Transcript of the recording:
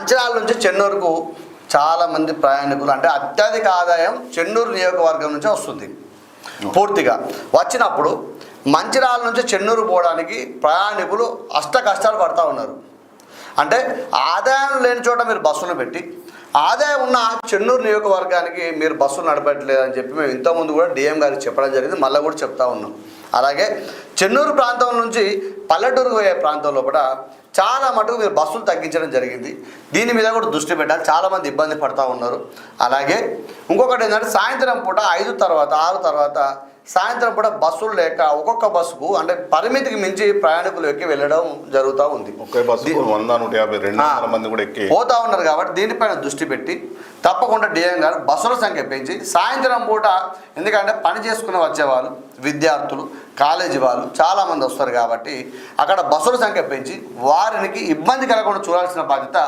మంచిర్యాల నుంచి చెన్నూరుకు చాలామంది ప్రయాణికులు అంటే అత్యధిక ఆదాయం చెన్నూరు నియోజకవర్గం నుంచి వస్తుంది పూర్తిగా. వచ్చినప్పుడు మంచిర్యాల నుంచి చెన్నూరు పోవడానికి ప్రయాణికులు అష్ట కష్టాలు పడుతూ ఉన్నారు. అంటే ఆదాయం లేని చోట మీరు బస్సులు పెట్టి ఆదాయం ఉన్న చెన్నూరు నియోజకవర్గానికి మీరు బస్సులు నడపట్లేదని చెప్పి మేము ఇంతకుముందు కూడా డిఎం గారికి చెప్పడం జరిగింది, మళ్ళీ కూడా చెప్తా ఉన్నాం. అలాగే చెన్నూరు ప్రాంతం నుంచి పల్లెటూరు పోయే ప్రాంతంలో కూడా చాలా మటుకు మీరు బస్సులు తగ్గించడం జరిగింది. దీని మీద కూడా దృష్టి పెట్టాలి, చాలామంది ఇబ్బంది పడుతూ ఉన్నారు. అలాగే ఇంకొకటి ఏంటంటే సాయంత్రం పూట 5 తర్వాత 6 తర్వాత సాయంత్రం పూట బస్సులు లేక ఒక్కొక్క బస్సుకు అంటే పరిమితికి మించి ప్రయాణికులు ఎక్కి వెళ్ళడం జరుగుతూ ఉంది. పోతా ఉన్నారు. కాబట్టి దీనిపైన దృష్టి పెట్టి తప్పకుండా డిఎం గారు బస్సుల సంఖ్య పెంచి సాయంత్రం పూట, ఎందుకంటే పని చేసుకుని వచ్చేవాళ్ళు విద్యార్థులు కాలేజీ వాళ్ళు చాలామంది వస్తారు కాబట్టి అక్కడ బస్సుల సంఖ్య పెంచి వారికి ఇబ్బంది కలగకుండా చూడాల్సిన బాధ్యత